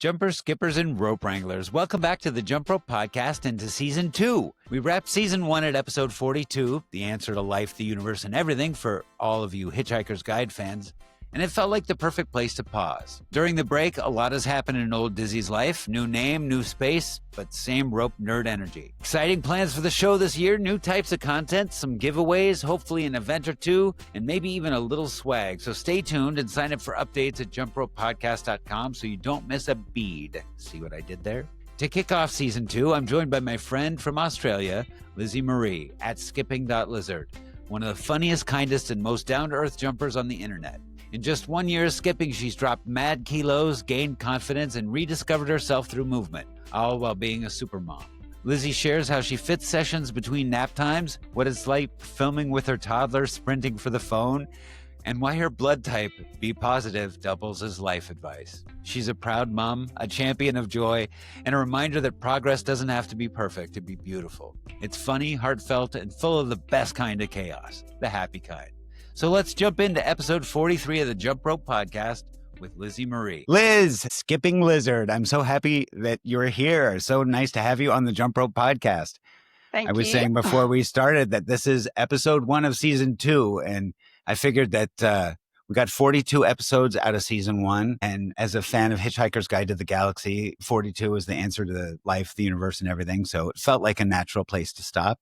Jumpers, skippers, and rope wranglers, welcome back to the Jump Rope Podcast and to Season 2. We wrapped Season 1 at Episode 42, the answer to life, the universe, and everything for all of you Hitchhiker's Guide fans, and it felt like the perfect place to pause. During the break, a lot has happened in old Dizzy's life. New name, new space, but same rope nerd energy. Exciting plans for the show this year, new types of content, some giveaways, hopefully an event or two, and maybe even a little swag. So stay tuned and sign up for updates at jumpropepodcast.com so you don't miss a bead. See what I did there? To kick off Season 2, I'm joined by my friend from Australia, Lizzie Maree, at skipping.lizard, one of the funniest, kindest, and most down-to-earth jumpers on the internet. In just 1 year of skipping, she's dropped mad kilos, gained confidence, and rediscovered herself through movement, all while being a supermom. Lizzie shares how she fits sessions between nap times, what it's like filming with her toddler sprinting for the phone, and why her blood type, B positive, doubles as life advice. She's a proud mom, a champion of joy, and a reminder that progress doesn't have to be perfect to be beautiful. It's funny, heartfelt, and full of the best kind of chaos, the happy kind. So let's jump into episode 43 of the Jump Rope Podcast with Lizzie Maree. Liz, Skipping Lizard, I'm so happy that you're here. So nice to have you on the Jump Rope Podcast. Thank you. I was saying before we started that this is episode 1 of season 2, and I figured that we got 42 episodes out of season 1. And as a fan of Hitchhiker's Guide to the Galaxy, 42 is the answer to the life, the universe, and everything. So it felt like a natural place to stop.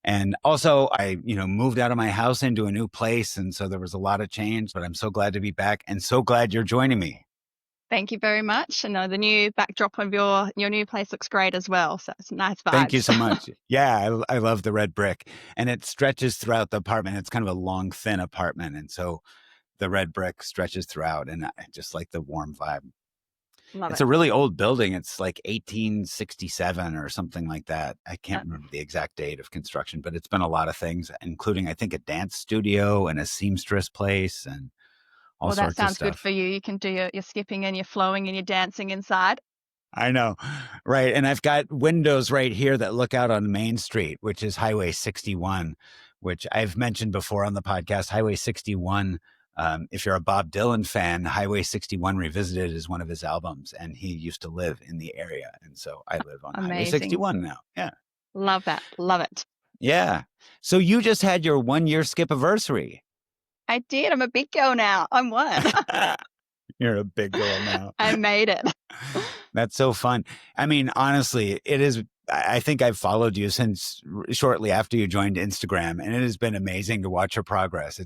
And also, I, moved out of my house into a new place. And so there was a lot of change, but I'm so glad to be back and so glad you're joining me. Thank you very much. And the new backdrop of your new place looks great as well. So it's a nice vibe. Thank you so much. Yeah, I love the red brick. And it stretches throughout the apartment. It's kind of a long, thin apartment. And so the red brick stretches throughout. And I just like the warm vibe. It's a really old building. It's like 1867 or something like that. I can't remember the exact date of construction, but it's been a lot of things, including, I think, a dance studio and a seamstress place and all sorts of stuff. Well, that sounds good for you. You can do your skipping and your flowing and your dancing inside. I know. Right. And I've got windows right here that look out on Main Street, which is Highway 61, which I've mentioned before on the podcast. Highway 61. If you're a Bob Dylan fan, Highway 61 Revisited is one of his albums, and he used to live in the area. And so I live on Highway 61 now. Yeah. Love that. Love it. Yeah. So you just had your 1 year skip anniversary. I did. I'm a big girl now. I'm one. You're a big girl now. I made it. That's so fun. I mean, honestly, it is. I think I've followed you since shortly after you joined Instagram, and it has been amazing to watch your progress.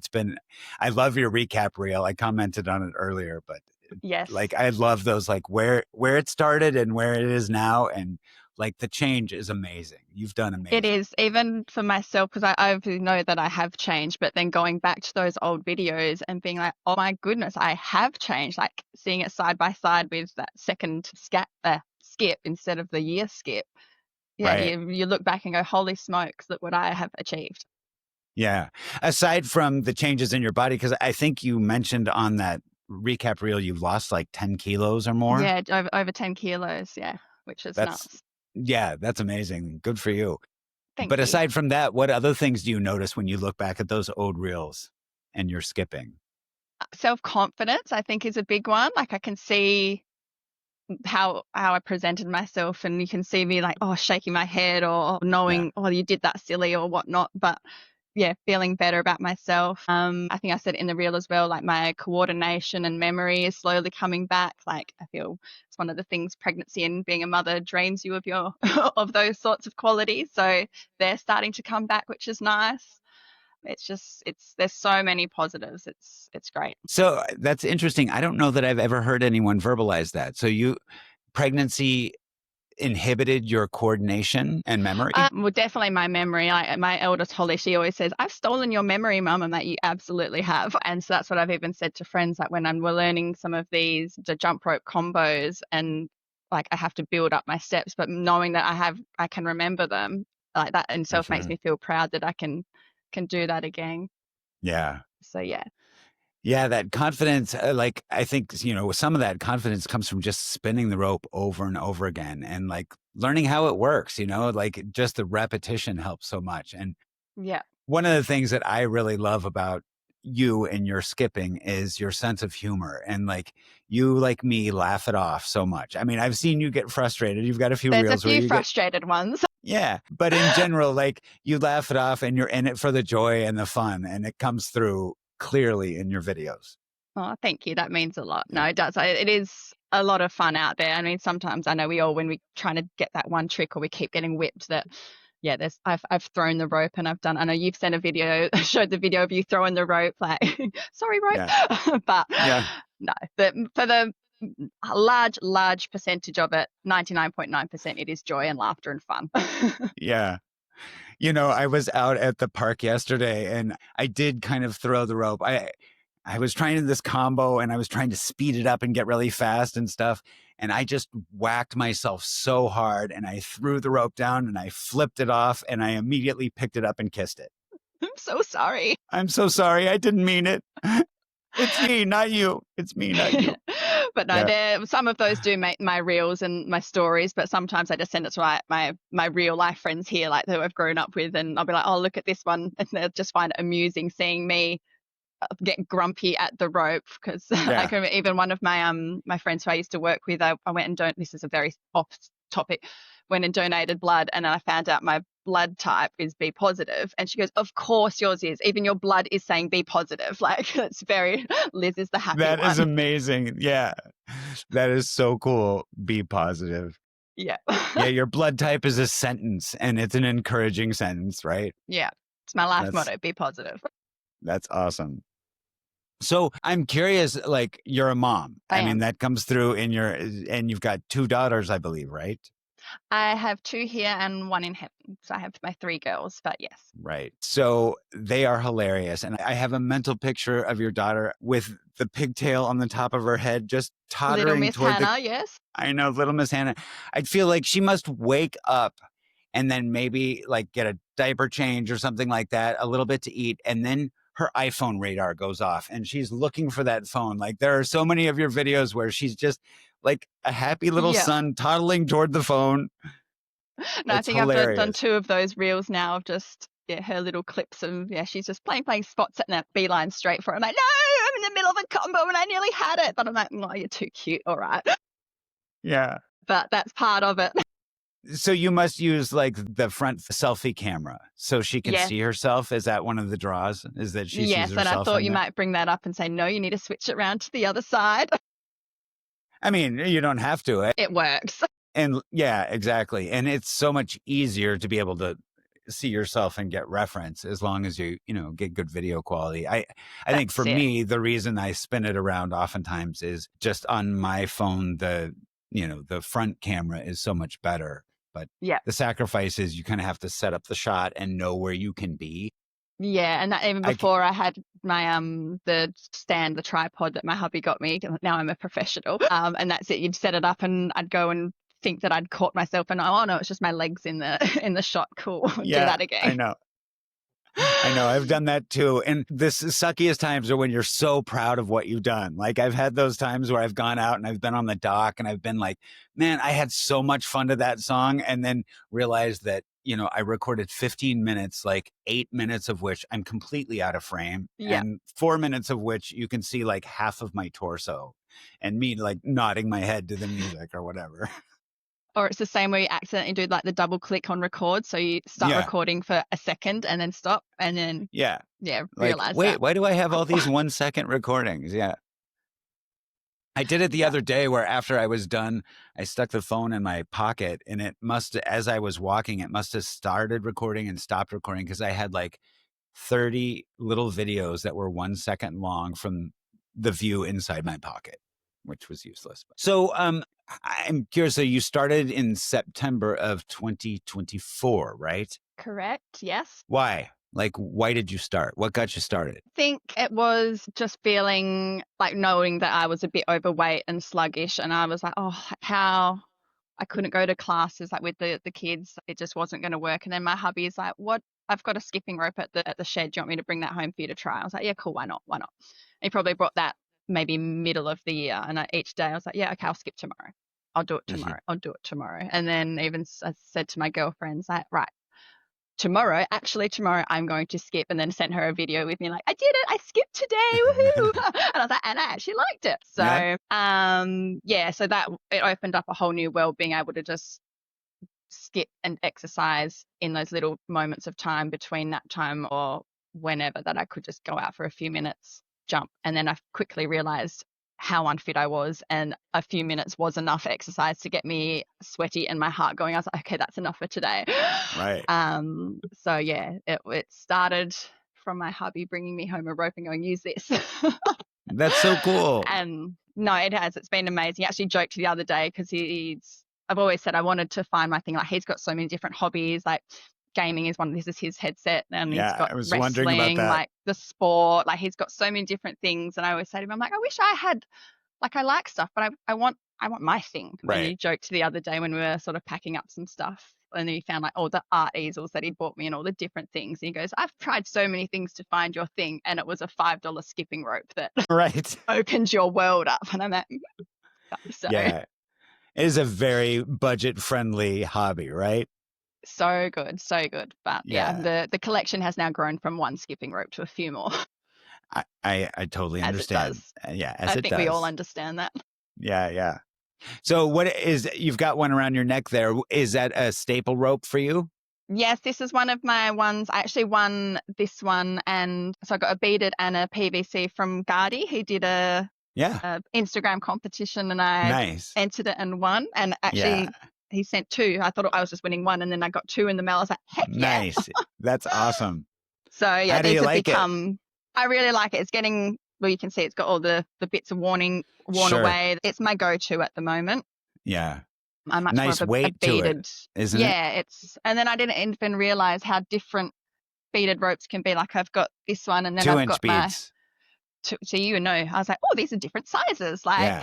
I love your recap reel. I commented on it earlier, but yes, like I love those, like where it started and where it is now. And like the change is amazing. You've done amazing. It is, even for myself, because I know that I have changed, but then going back to those old videos and being like, oh my goodness, I have changed, like seeing it side by side with that second skip instead of the year skip. Yeah, right. You look back and go, holy smokes, look what I have achieved. Yeah. Aside from the changes in your body, because I think you mentioned on that recap reel, you lost like 10 kilos or more. Yeah, over 10 kilos. Yeah, which is nuts. Yeah, that's amazing. Good for you. Thank you. Aside from that, what other things do you notice when you look back at those old reels and you're skipping? Self-confidence, I think, is a big one. Like I can see how I presented myself, and you can see me like, shaking my head or knowing, you did that silly or whatnot. But yeah, feeling better about myself. I think I said in the reel as well, like my coordination and memory is slowly coming back. Like I feel it's one of the things pregnancy and being a mother drains you of your of those sorts of qualities. So they're starting to come back, which is nice. There's so many positives. It's great. So that's interesting. I don't know that I've ever heard anyone verbalize that. So pregnancy inhibited your coordination and memory? Well, definitely my memory. My eldest Holly, she always says, I've stolen your memory, Mum, and that you absolutely have. And so that's what I've even said to friends, like when we're learning some of the jump rope combos, and like I have to build up my steps, but knowing that I can remember them, like that in itself makes me feel proud that I can do that again. Yeah. So yeah. Yeah, that confidence, like I think, some of that confidence comes from just spinning the rope over and over again and like learning how it works, like just the repetition helps so much. And yeah, one of the things that I really love about you and your skipping is your sense of humor. And like you, like me, laugh it off so much. I mean, I've seen you get frustrated. You've got a few There's a reels where few you frustrated ones. yeah. But in general, like you laugh it off and you're in it for the joy and the fun. And it comes through clearly in your videos. Oh, thank you. That means a lot. Yeah. No, it does. It is a lot of fun out there. I mean, sometimes I know when we trying to get that one trick or we keep getting whipped that, yeah, I've thrown the rope and I know you've sent a video, showed the video of you throwing the rope, like, sorry, rope. Yeah. But Yeah. no, but for the large percentage of it, 99.9%, it is joy and laughter and fun. Yeah. You know, I was out at the park yesterday and I did kind of throw the rope. I was trying this combo and I was trying to speed it up and get really fast and stuff. And I just whacked myself so hard and I threw the rope down and I flipped it off and I immediately picked it up and kissed it. I'm so sorry. I'm so sorry. I didn't mean it. It's me, not you. It's me, not you. But no, Yeah. some of those do make my reels and my stories, but sometimes I just send it to my real life friends here, like who I've grown up with, and I'll be like, oh, look at this one, and they'll just find it amusing seeing me get grumpy at the rope because Yeah. like even one of my friends who I used to work with, I went and this is a very off topic, went and donated blood, and I found out my blood type is B positive, and she goes, of course yours is, even your blood is saying B positive. Like it's very, Liz is the happy That one. is amazing. Yeah. That is so cool. Be positive. Yeah. Yeah, your blood type is a sentence and it's an encouraging sentence, right? Yeah. It's my life motto, be positive. That's awesome. So I'm curious, like you're a mom. I mean, that comes through and you've got 2 daughters, I believe, right? I have 2 here and 1 in heaven. So I have my 3 girls, but yes. Right. So they are hilarious. And I have a mental picture of your daughter with the pigtail on the top of her head, just tottering Little Miss toward Hannah, yes. I know, little Miss Hannah. I'd feel like she must wake up and then maybe like get a diaper change or something like that, a little bit to eat. And then her iPhone radar goes off and she's looking for that phone. Like there are so many of your videos where she's just like a happy little son toddling toward the phone. No, It's I think hilarious. I've done 2 of those reels now of just, her little clips of, she's just playing spots at that beeline straight for it. I'm like, no, I'm in the middle of a combo and I nearly had it. But I'm like, oh, you're too cute. All right. Yeah. But that's part of it. So you must use like the front selfie camera so she can see herself. Is that one of the draws? Is that she sees herself? Yes, and I thought you might bring that up and say, no, you need to switch it around to the other side. I mean, you don't have to. It works. And yeah, exactly. And it's so much easier to be able to see yourself and get reference as long as you get good video quality. I think for me, the reason I spin it around oftentimes is just on my phone, the front camera is so much better. But the sacrifice is you kind of have to set up the shot and know where you can be. Yeah, and that even before I had my the stand, the tripod that my hubby got me. Now I'm a professional. And that's it. You'd set it up and I'd go and think that I'd caught myself and oh no, it's just my legs in the shot. Cool. Do that again. I know. I've done that too. And the suckiest times are when you're so proud of what you've done. Like I've had those times where I've gone out and I've been on the dock and I've been like, man, I had so much fun to that song. And then realized that, I recorded 15 minutes, like 8 minutes of which I'm completely out of frame. And 4 minutes of which you can see like half of my torso and me like nodding my head to the music or whatever. Or it's the same where you accidentally do like the double click on record. So you start recording for a second and then stop and then realize wait, why do I have all these 1 second recordings? Yeah. I did it the other day where after I was done, I stuck the phone in my pocket and as I was walking, it must have started recording and stopped recording because I had like 30 little videos that were 1 second long from the view inside my pocket, which was useless. So I'm curious. So you started in September of 2024, right? Correct. Yes. Why? Like, why did you start? What got you started? I think it was just feeling like knowing that I was a bit overweight and sluggish. And I was like, oh, how I couldn't go to classes like with the kids. It just wasn't going to work. And then my hubby is like, what? I've got a skipping rope at the shed. Do you want me to bring that home for you to try? I was like, yeah, cool. Why not? Why not? And he probably brought that maybe middle of the year. And each day I was like, yeah, okay, I'll skip tomorrow. I'll do it tomorrow. I'll do it tomorrow. And then even I said to my girlfriends, like, right, tomorrow, I'm going to skip, and then sent her a video with me like, I did it, I skipped today, woohoo. And I was like, and I actually liked it. So, so that it opened up a whole new world, being able to just skip and exercise in those little moments of time between nap time or whenever, that I could just go out for a few minutes, jump. And then I quickly realized how unfit I was, and a few minutes was enough exercise to get me sweaty and my heart going. I was like, okay, that's enough for today. Right. So yeah, it started from my hubby bringing me home a rope and going, use this. That's so cool. And no, it has. It's been amazing. He actually joked the other day because I've always said I wanted to find my thing. Like, he's got so many different hobbies. Like, gaming is one. This is his headset, and he's got I was wrestling, wondering about that. like the sport. Like, he's got so many different things. And I always say to him, I'm like, I wish I had. Like, I like stuff, but I want my thing. Right. And he joked the other day when we were sort of packing up some stuff, and he found like all the art easels that he bought me and all the different things. And he goes, I've tried so many things to find your thing, and it was a $5 skipping rope that right. opened your world up. And I'm like, so yeah, it is a very budget-friendly hobby, right? so good. But yeah, the collection has now grown from one skipping rope to a few more. I totally understand. Yeah, I think we all understand that. Yeah. So you've got one around your neck there. Is that a staple rope for you? Yes, this is one of my ones. I actually won this one, and so I got a beaded and a PVC from Gardy. He did a Instagram competition, and I entered it and won. And actually, he sent two. I thought I was just winning one, and then I got two in the mail. I was like, heck yeah. Nice. That's awesome. So yeah, how do you like it? I really like it. It's getting, well, you can see it's got all the bits of worn away. It's my go-to at the moment. Yeah. I'm much nice more of weight a beaded, to it, isn't it? Yeah, and then I didn't even realize how different beaded ropes can be. Like, I've got this one, and then I've got beads. So I was like, oh, these are different sizes. Like,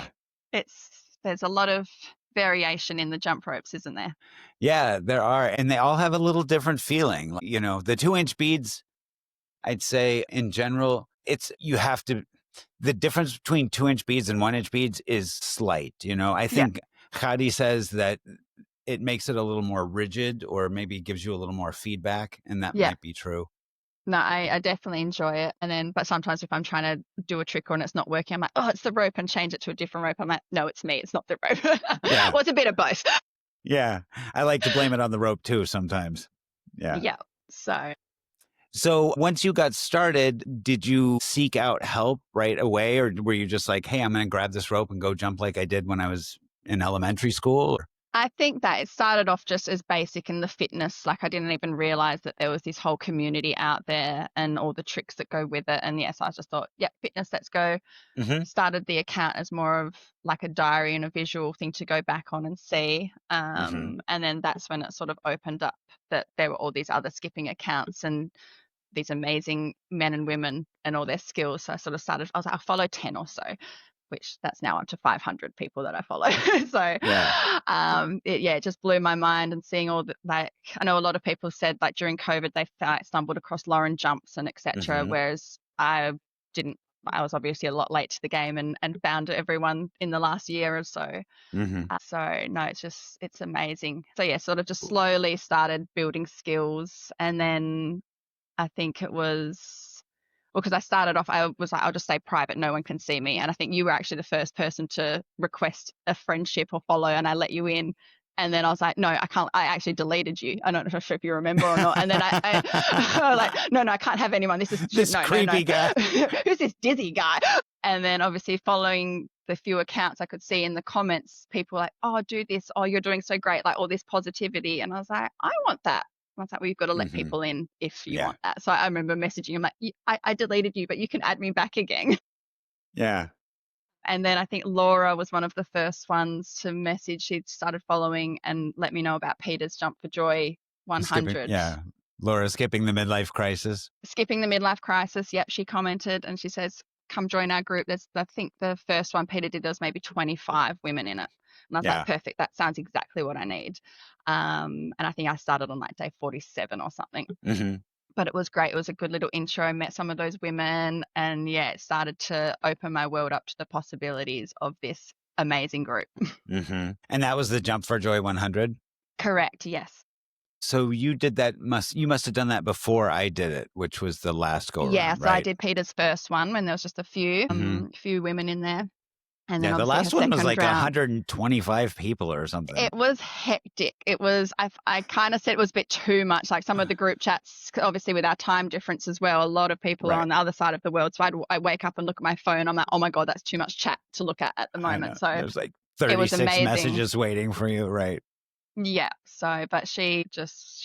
there's a lot of variation in the jump ropes, isn't there? Yeah, there are, and they all have a little different feeling. You know, the 2-inch beads, I'd say in general, the difference between 2-inch beads and 1-inch beads is slight. You know, I think Khadi says that it makes it a little more rigid, or maybe gives you a little more feedback, and that might be true. No, I definitely enjoy it. But sometimes if I'm trying to do a trick and it's not working, I'm like, oh, it's the rope, and change it to a different rope. I'm like, no, it's me. It's not the rope. Well, it's a bit of both. Yeah. I like to blame it on the rope too sometimes. Yeah. Yeah. So once you got started, did you seek out help right away, or were you just like, hey, I'm going to grab this rope and go jump like I did when I was in elementary school? I think that it started off just as basic in the fitness. Like, I didn't even realize that there was this whole community out there and all the tricks that go with it. And yes, I just thought, fitness, let's go. Started the account as more of like a diary and a visual thing to go back on and see. And then that's when it sort of opened up that there were all these other skipping accounts and these amazing men and women and all their skills. So I sort of started, I was like, I'll follow 10 or so, which that's now up to 500 people that I follow. So it just blew my mind, and seeing all the, like, I know a lot of people said like during COVID they stumbled across Lauren jumps and etc. Whereas I didn't. I was obviously a lot late to the game and found everyone in the last year or so. So no, it's amazing. So yeah, sort of just slowly started building skills, and then I think it was. Well, because I started off, I was like, I'll just stay private. No one can see me. And I think you were actually the first person to request a friendship or follow, and I let you in. And then I was like, no, I can't. I actually deleted you. I don't know if you remember or not. And then I was like, no, I can't have anyone. This is this creepy guy. Who's this dizzy guy? And then obviously following the few accounts, I could see in the comments, people were like, oh, do this. Oh, you're doing so great. Like all this positivity. And I was like, I want that. I was like, well, you've got to let people in if you want that. So I remember messaging him like, I deleted you, but you can add me back again. Yeah. And then I think Laura was one of the first ones to message. She'd started following and let me know about Peter's Jump for Joy 100. Laura, skipping the midlife crisis. Skipping the midlife crisis. Yep. She commented and she says, come join our group. I think the first one Peter did, there was maybe 25 women in it. And I was like, perfect. That sounds exactly what I need. And I think I started on like day 47 or something. But it was great. It was a good little intro. Met some of those women, and it started to open my world up to the possibilities of this amazing group. And that was the Jump for Joy 100? Correct. Yes. So you did that, you must have done that before I did it, which was the last go Yeah, around, so I right? did Peter's first one when there was just a few women in there. And then Yeah, the obviously her last one was second like round. 125 people or something. It was hectic. It was, I kind of said it was a bit too much. Like some of the group chats, obviously with our time difference as well, a lot of people are Right. on the other side of the world. So I wake up and look at my phone. I'm like, oh my God, that's too much chat to look at the I know. moment. So There's like it was 36 amazing. messages waiting for you, right? Yeah. So, but she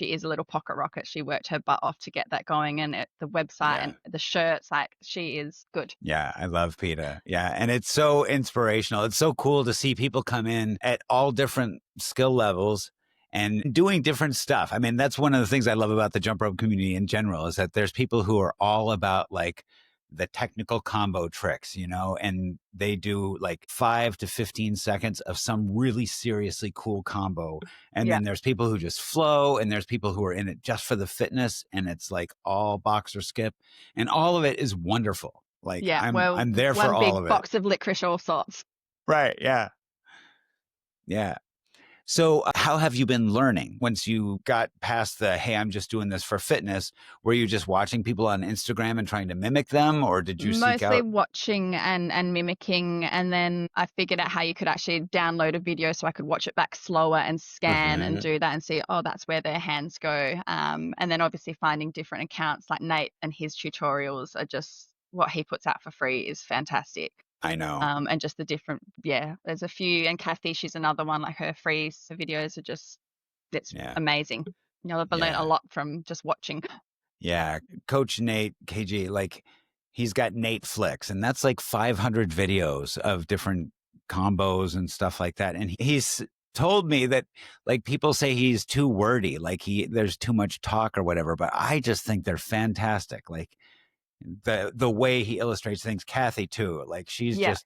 is a little pocket rocket. She worked her butt off to get that going, and the website Yeah. and the shirts, like she is good. Yeah, I love PETA. Yeah, and it's so inspirational. It's so cool to see people come in at all different skill levels and doing different stuff. I mean, that's one of the things I love about the jump rope community in general is that there's people who are all about like the technical combo tricks, and they do like 5 to 15 seconds of some really seriously cool combo. And Yeah. then there's people who just flow, and there's people who are in it just for the fitness, and it's like all box or skip, and all of it is wonderful. Like Yeah. Well, I'm there for one all big of it. box of licorice, all sorts. Right. Yeah. Yeah. So how have you been learning once you got past the, hey, I'm just doing this for fitness? Were you just watching people on Instagram and trying to mimic them, or did you seek Mostly out? watching and mimicking, and then I figured out how you could actually download a video so I could watch it back slower and scan and do that and see, oh, that's where their hands go. And then obviously finding different accounts like Nate, and his tutorials are just what he puts out for free is fantastic. I know. And just the different, there's a few, and Kathy, she's another one, like her free videos are just, it's Yeah. amazing. I've learned a lot from just watching. Yeah. Coach Nate, KG, like he's got Nate Flicks, and that's like 500 videos of different combos and stuff like that. And he's told me that like people say he's too wordy, like there's too much talk or whatever, but I just think they're fantastic. Like the way he illustrates things. Kathy too, like she's Yeah. just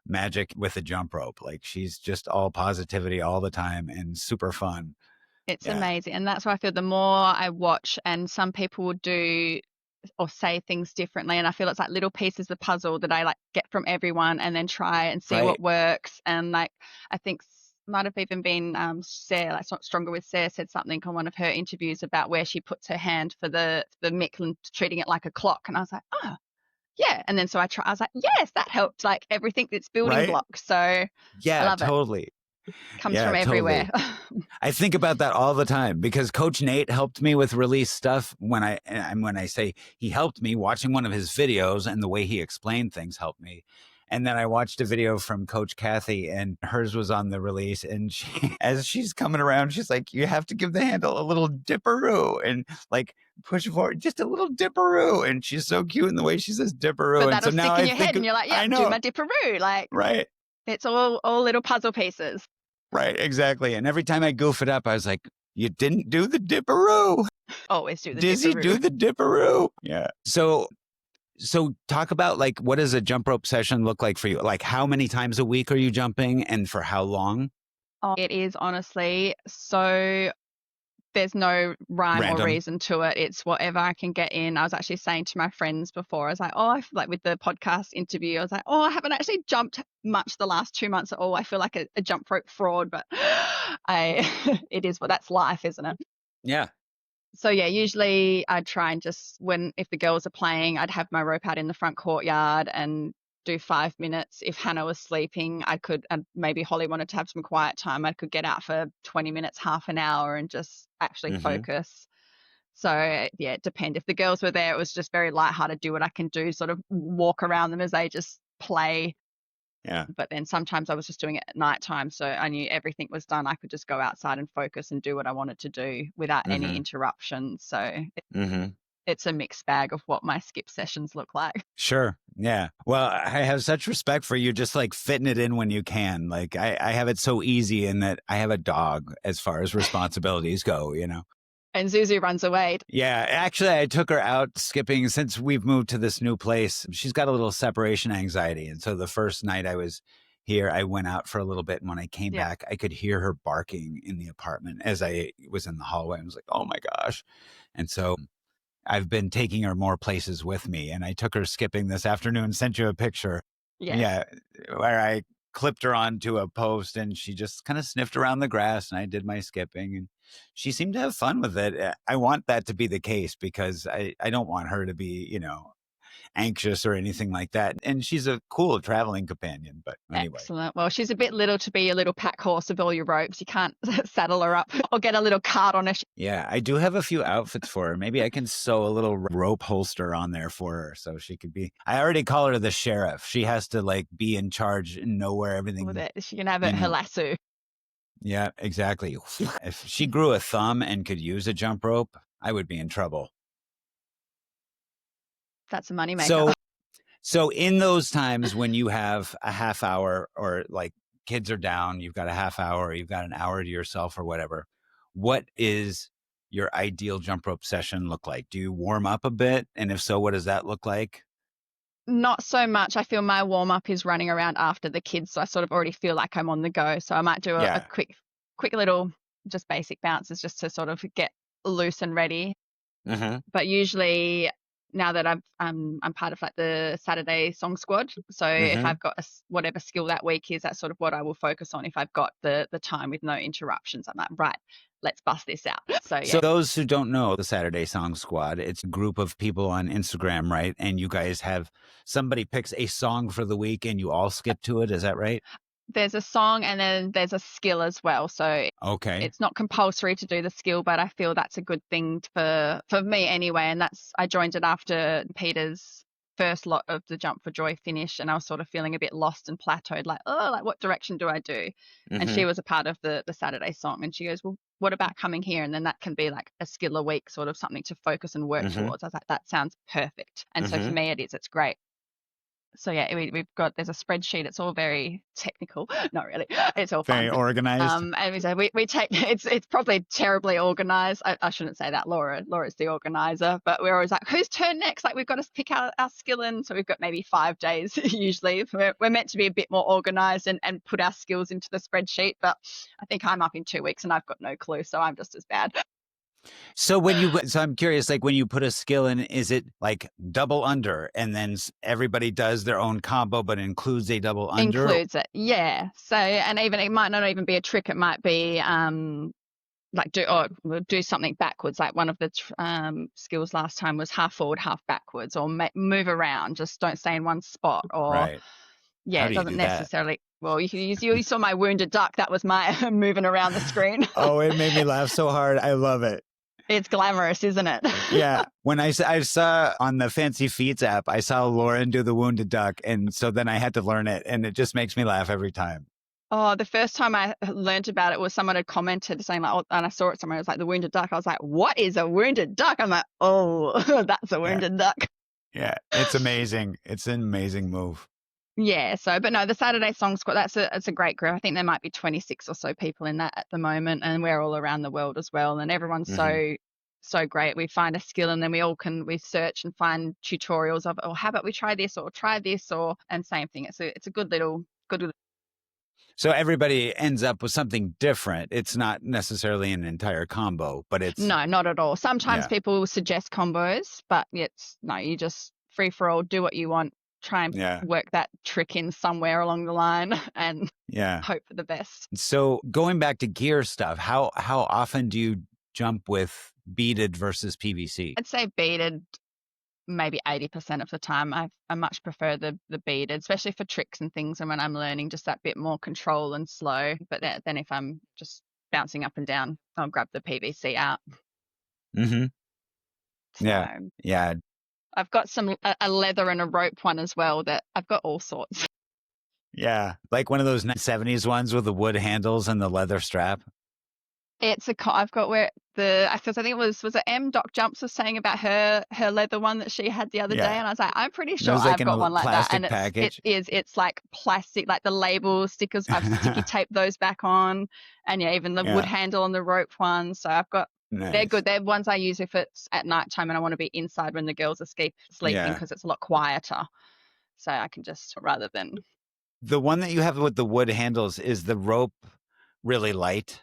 magic with the jump rope. Like she's just all positivity all the time and super fun. It's Yeah. amazing. And that's why I feel the more I watch, and some people will do or say things differently. And I feel it's like little pieces of puzzle that I like get from everyone and then try and see what works. And like, I think might have even been Sarah, like not Stronger with Sarah, said something on one of her interviews about where she puts her hand for the mick and treating it like a clock. And I was like, oh, yeah. And then so I was like, yes, that helped. Like everything that's building blocks. So I love totally. it. Comes from everywhere. I think about that all the time because Coach Nate helped me with release stuff. When I say he helped me, watching one of his videos and the way he explained things helped me. And then I watched a video from Coach Kathy, and hers was on the release. And she, as she's coming around, she's like, you have to give the handle a little dipperoo and like push forward, just a little dipperoo. And she's so cute in the way she says dipperoo. But and that'll so now stick in I your think, head and you're like, yeah, do my dipperoo. Like, right. It's all little puzzle pieces. Right, exactly. And every time I goof it up, I was like, you didn't do the dipperoo. Always do the Lizzie, dipperoo. do the dipperoo. Yeah. So talk about like, what does a jump rope session look like for you? Like how many times a week are you jumping and for how long? Oh, it is honestly so there's no rhyme or reason to it. It's whatever I can get in. I was actually saying to my friends before, I was like, like with the podcast interview, I was like, I haven't actually jumped much the last 2 months at all. I feel like a jump rope fraud, but it is that's life, isn't it? Yeah. So yeah, usually I'd try and just if the girls are playing, I'd have my rope out in the front courtyard and do 5 minutes. If Hannah was sleeping, and maybe Holly wanted to have some quiet time, I could get out for 20 minutes, half an hour and just actually focus. So yeah, it depends. If the girls were there, it was just very lighthearted, do what I can do, sort of walk around them as they just play. Yeah. But then sometimes I was just doing it at nighttime. So I knew everything was done. I could just go outside and focus and do what I wanted to do without any interruptions. So it's a mixed bag of what my skip sessions look like. Sure. Yeah. Well, I have such respect for you just like fitting it in when you can. Like I have it so easy in that I have a dog as far as responsibilities go, And Zuzu runs away. Yeah, actually, I took her out skipping since we've moved to this new place. She's got a little separation anxiety. And so the first night I was here, I went out for a little bit. And when I came back, I could hear her barking in the apartment as I was in the hallway. I was like, oh my gosh. And so I've been taking her more places with me. And I took her skipping this afternoon, sent you a picture. Yes. Yeah, where I clipped her onto a post and she just kind of sniffed around the grass and I did my skipping and she seemed to have fun with it. I want that to be the case because I don't want her to be, anxious or anything like that. And she's a cool traveling companion. But anyway. Excellent. Well, she's a bit little to be a little pack horse of all your ropes. You can't saddle her up or get a little cart on her. Yeah, I do have a few outfits for her. Maybe I can sew a little rope holster on there for her so she could be. I already call her the sheriff. She has to be in charge and know where everything. With it. She can have her lasso. Yeah, exactly. If she grew a thumb and could use a jump rope, I would be in trouble. That's a moneymaker. So in those times when you have a half hour or kids are down, you've got a half hour, you've got an hour to yourself or whatever, what is your ideal jump rope session look like? Do you warm up a bit? And if so, what does that look like? Not so much. I feel my warm up is running around after the kids. So I sort of already feel like I'm on the go. So I might do a quick little just basic bounces just to sort of get loose and ready. Mm-hmm. But usually now that I'm part of the Saturday song squad. So if I've got whatever skill that week is, that's sort of what I will focus on. If I've got the time with no interruptions, I'm like, right, let's bust this out. So those who don't know the Saturday Song Squad, it's a group of people on Instagram, right? And you guys have somebody picks a song for the week and you all skip to it. Is that right? There's a song and then there's a skill as well. So okay, it's not compulsory to do the skill, but I feel that's a good thing for me anyway. And I joined it after Peter's first lot of the Jump for Joy finish, and I was sort of feeling a bit lost and plateaued, what direction do I do? And she was a part of the Saturday song, and she goes, well, what about coming here? And then that can be like a skill a week, sort of something to focus and work towards. I was like, that sounds perfect. And so for me it's great. So yeah, there's a spreadsheet. It's all very technical. Not really. It's all very fun. organized. And we take it's probably terribly organized. I shouldn't say that. Laura's the organizer, but we're always like, whose turn next? We've got to pick our skill in. So we've got maybe 5 days usually. We're meant to be a bit more organized and put our skills into the spreadsheet, but I think I'm up in 2 weeks and I've got no clue. So I'm just as bad. So I'm curious, when you put a skill in, is it like double under and then everybody does their own combo, but includes a double under? Includes it. Yeah. So, and even, it might not even be a trick. It might be, do something backwards. Like one of the skills last time was half forward, half backwards, or move around. Just don't stay in one spot. Or right. Yeah, it doesn't necessarily. Well, you saw my wounded duck. That was my moving around the screen. Oh, it made me laugh so hard. I love it. It's glamorous, isn't it? Yeah. When I saw on the Fancy Feats app, I saw Lauren do the wounded duck. And so then I had to learn it. And it just makes me laugh every time. Oh, the first time I learned about it was someone had commented saying and I saw it somewhere. It was like the wounded duck. I was like, what is a wounded duck? I'm like, oh, that's a wounded duck. Yeah, it's amazing. It's an amazing move. Yeah. So, but no, the Saturday Song Squad, it's a great group. I think there might be 26 or so people in that at the moment, and we're all around the world as well. And everyone's so great. We find a skill and then we search and find tutorials of, how about we try this or try this and same thing. It's a good little. So everybody ends up with something different. It's not necessarily an entire combo, but it's... No, not at all. Sometimes people will suggest combos, but you just free for all, do what you want, try and work that trick in somewhere along the line and hope for the best. So going back to gear stuff, how often do you jump with beaded versus PVC? I'd say beaded maybe 80% of the time. I much prefer the beaded, especially for tricks and things, and when I'm learning just that bit more control and slow. But then if I'm just bouncing up and down, I'll grab the PVC out. Yeah. I've got a leather and a rope one as well. That I've got all sorts. Yeah, like one of those 70s ones with the wood handles and the leather strap. I've got because I think it was it M Doc Jumps was saying about her leather one that she had the other day, and I was like, I'm pretty sure I've got one like that, and it's like plastic, like the label stickers. I've sticky taped those back on, and even the wood handle on the rope one. So I've got. Nice. They're good. They're ones I use if it's at nighttime and I want to be inside when the girls are sleeping because it's a lot quieter. So I can just rather than. The one that you have with the wood handles, is the rope really light?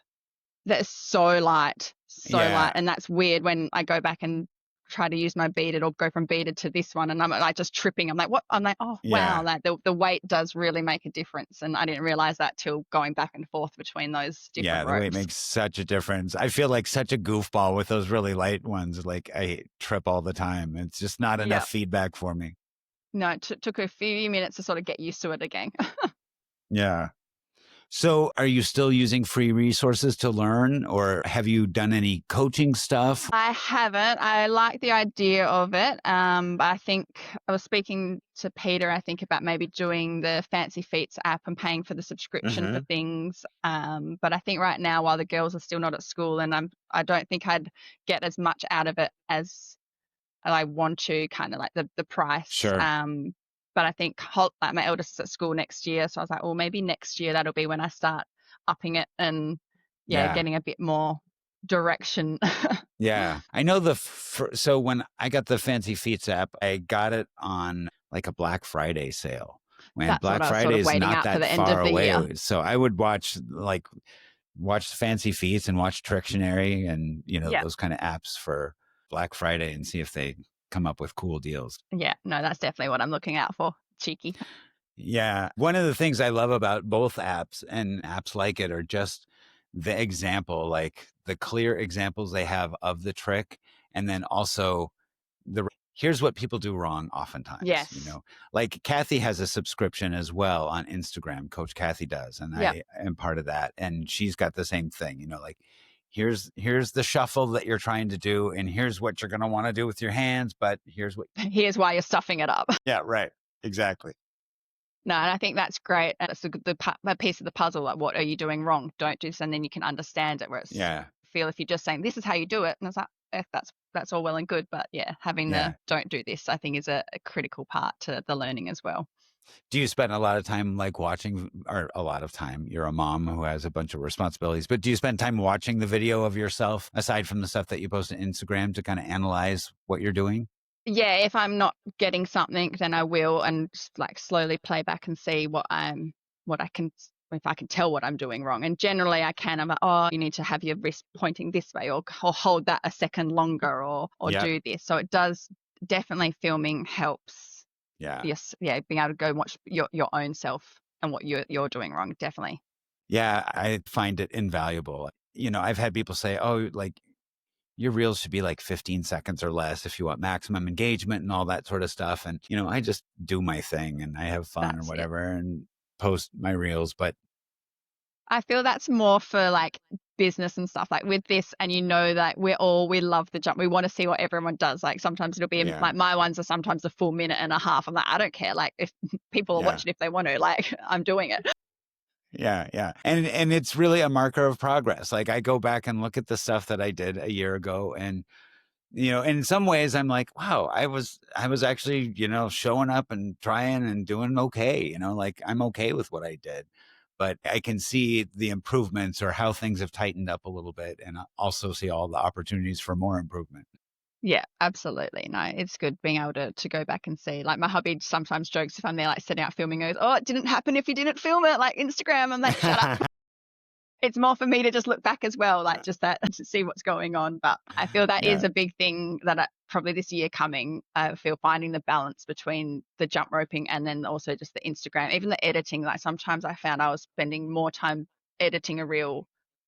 That's so light, light. And that's weird when I go back and try to use my beaded or go from beaded to this one, and I'm like just tripping. I'm like, what? I'm like, oh wow, Yeah. like the weight does really make a difference, and I didn't realize that till going back and forth between those different Yeah, the weight ropes. makes such a difference. I feel like such a goofball with those really light ones. Like I trip all the time. It's just not enough Yeah. feedback for me. No, it took a few minutes to sort of get used to it again. Yeah. So are you still using free resources to learn, or have you done any coaching stuff? I haven't. I like the idea of it. But I think I was speaking to Peter, I think, about maybe doing the Fancy Feats app and paying for the subscription for things. But I think right now, while the girls are still not at school, and I don't think I'd get as much out of it as I want to, kind of like the price. Sure. But I think like my eldest is at school next year, so I was like, well, maybe next year that'll be when I start upping it and Yeah. getting a bit more direction. Yeah. I know so when I got the Fancy Feats app, I got it on like a Black Friday sale. When That's what Black I was sort Friday of is waiting not out for that the end of far the year. away. So I would watch Fancy Feats and watch Trictionary and, Yeah. those kind of apps for Black Friday and see if they come up with cool deals. Yeah, no, that's definitely what I'm looking out for. Cheeky. Yeah. One of the things I love about both apps and apps like it are just the example, like the clear examples they have of the trick. And then also here's what people do wrong oftentimes. Yes. Like Kathy has a subscription as well on Instagram. Coach Kathy does. And I am part of that. And she's got the same thing, like here's the shuffle that you're trying to do. And here's what you're going to want to do with your hands. But here's why you're stuffing it up. Yeah, right. Exactly. No, and I think that's great. And it's the piece of the puzzle. Like, what are you doing wrong? Don't do this, and then you can understand it. Whereas, feel if you're just saying this is how you do it, and it's like that's all well and good, but having the don't do this, I think, is a critical part to the learning as well. Do you spend a lot of time watching, or a lot of time? You're a mom who has a bunch of responsibilities, but do you spend time watching the video of yourself aside from the stuff that you post on Instagram to kind of analyze what you're doing? Yeah, if I'm not getting something, then I will, and just like slowly play back and see if I can tell what I'm doing wrong. And generally I can. I'm like, oh, you need to have your wrist pointing this way, or hold that a second longer, or do this. So it does definitely, filming helps. Yeah. Yes. Yeah. Being able to go watch your own self and what you're doing wrong. Definitely. Yeah. I find it invaluable. I've had people say, oh, like, your reels should be like 15 seconds or less if you want maximum engagement and all that sort of stuff. And, I just do my thing and I have fun or whatever and post my reels. But I feel that's more for like business and stuff, like with this. And that we love the jump. We want to see what everyone does. Like sometimes it'll be like my ones are sometimes a full minute and a half. I'm like, I don't care. Like if people are watching, if they want to, like I'm doing it. Yeah. Yeah. And it's really a marker of progress. Like I go back and look at the stuff that I did a year ago, and in some ways I'm like, wow, I was actually, showing up and trying and doing okay, like I'm okay with what I did, but I can see the improvements or how things have tightened up a little bit, and also see all the opportunities for more improvement. Yeah, absolutely. No, it's good being able to go back and see. Like my hubby sometimes jokes if I'm there like setting out filming, goes, oh, it didn't happen if you didn't film it, like Instagram. I'm like, shut up. It's more for me to just look back as well, like just that, to see what's going on. But I feel that is a big thing that probably this year coming, I feel finding the balance between the jump roping and then also just the Instagram, even the editing. Like sometimes I found I was spending more time editing a reel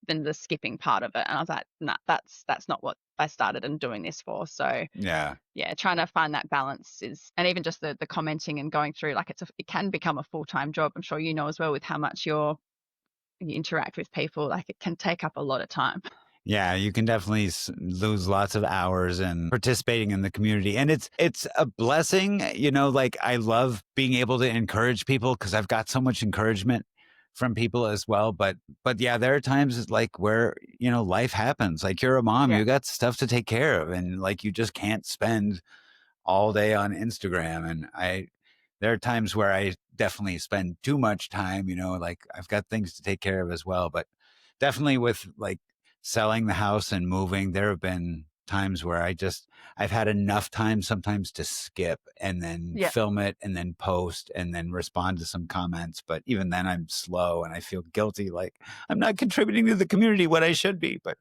than the skipping part of it. And I was like, nah, that's not what I started and doing this for. So yeah, trying to find that balance and even just the commenting and going through, like it can become a full-time job. I'm sure you know as well, with how much you interact with people, like it can take up a lot of time. Yeah, you can definitely lose lots of hours in participating in the community. And it's a blessing, like I love being able to encourage people because I've got so much encouragement from people as well. But yeah, there are times like where, life happens. Like you're a mom, you got stuff to take care of, and like you just can't spend all day on Instagram. And there are times where I definitely spend too much time, like I've got things to take care of as well. But definitely with like selling the house and moving, there have been times where I've had enough time sometimes to skip and then film it and then post and then respond to some comments. But even then I'm slow and I feel guilty. Like I'm not contributing to the community what I should be, but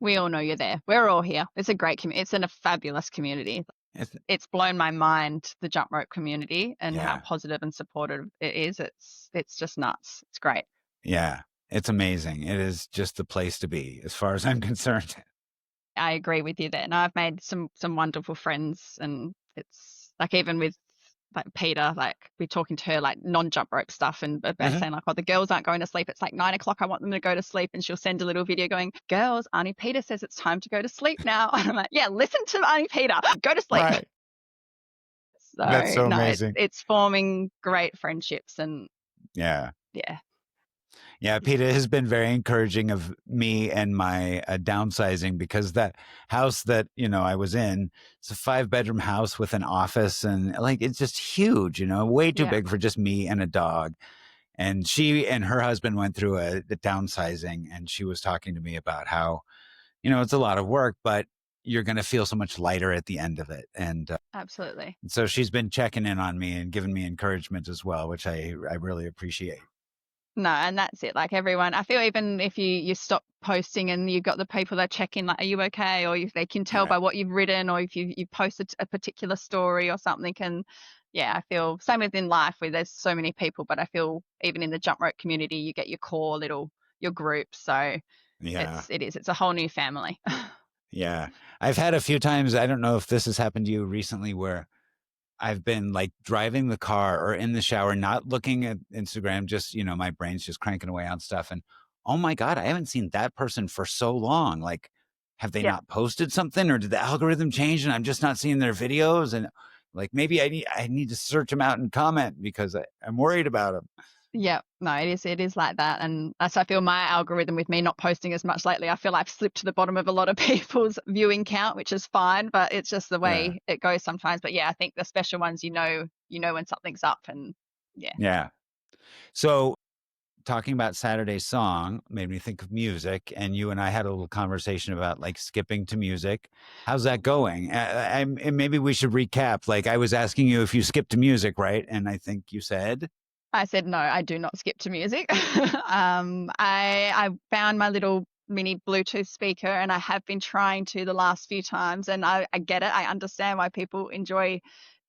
We all know you're there. We're all here. It's a great community. It's a fabulous community. It's, It's blown my mind, the jump rope community, and how yeah. positive and supportive it is. It's just nuts. It's great. Yeah. It's amazing. It is just the place to be as far as I'm concerned. I agree with you there. And I've made some wonderful friends, and it's like even with like Peter, like we're talking to her like non-jump rope stuff, and about saying like, oh, the girls aren't going to sleep. It's like 9 o'clock. I want them to go to sleep, and she'll send a little video going, girls, Auntie Peter says it's time to go to sleep now. And I'm like, yeah, listen to Auntie Peter. Go to sleep. Right. So That's so no, amazing. it's forming great friendships, and Yeah. yeah. Yeah, Peter has been very encouraging of me and my downsizing, because that house that, I was in, it's a 5-bedroom house with an office, and like, it's just huge, way too Yeah. big for just me and a dog. And she and her husband went through a downsizing, and she was talking to me about how, it's a lot of work, but you're going to feel so much lighter at the end of it. And Absolutely. so she's been checking in on me and giving me encouragement as well, which I really appreciate. No, and that's it. Like everyone, I feel even if you stop posting and you've got the people that check in, like, are you okay? Or if they can tell by what you've written, or if you posted a particular story or something. And yeah, I feel same within life where there's so many people, but I feel even in the jump rope community, you get your core your group. So Yeah. it's a whole new family. Yeah. I've had a few times, I don't know if this has happened to you recently, where I've been like driving the car or in the shower, not looking at Instagram, just, my brain's just cranking away on stuff. And oh my God, I haven't seen that person for so long. Like, have they not posted something, or did the algorithm change and I'm just not seeing their videos? And like, maybe I need to search them out and comment, because I'm worried about them. Yeah, no, it is like that. And so I feel my algorithm with me not posting as much lately, I feel I've slipped to the bottom of a lot of people's viewing count, which is fine, but it's just the way it goes sometimes. But yeah, I think the special ones, you know when something's up, and yeah. Yeah. So talking about Saturday's song made me think of music, and you and I had a little conversation about like skipping to music. How's that going? And maybe we should recap. Like, I was asking you if you skip to music, right? And I think you said... I said, no, I do not skip to music. I found my little mini Bluetooth speaker, and I have been trying to the last few times, and I get it. I understand why people enjoy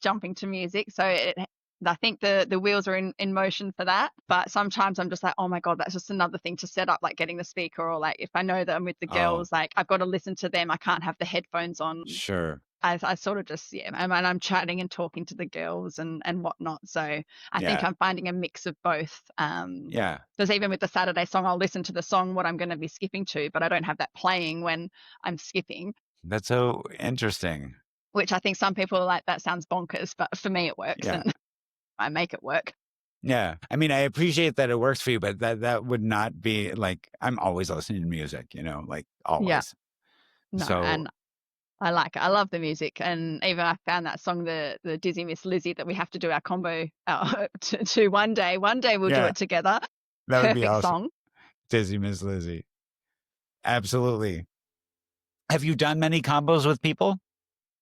jumping to music. So I think the wheels are in motion for that. But sometimes I'm just like, oh my God, that's just another thing to set up, like getting the speaker, or like if I know that I'm with the girls, like I've got to listen to them. I can't have the headphones on. Sure. I sort of just, and I'm chatting and talking to the girls and whatnot. So I think I'm finding a mix of both. Because even with the Saturday song, I'll listen to the song, what I'm going to be skipping to, but I don't have that playing when I'm skipping. That's so interesting. Which I think some people are like, that sounds bonkers, but for me it works, and I make it work. Yeah. I mean, I appreciate that it works for you, but that would not be like, I'm always listening to music, like always. Yeah. No, so, and I like it. I love the music. And even I found that song, the Dizzy Miss Lizzie, that we have to do our combo to one day. One day we'll do it together. That would Perfect be awesome. Song. Dizzy Miss Lizzie. Absolutely. Have you done many combos with people?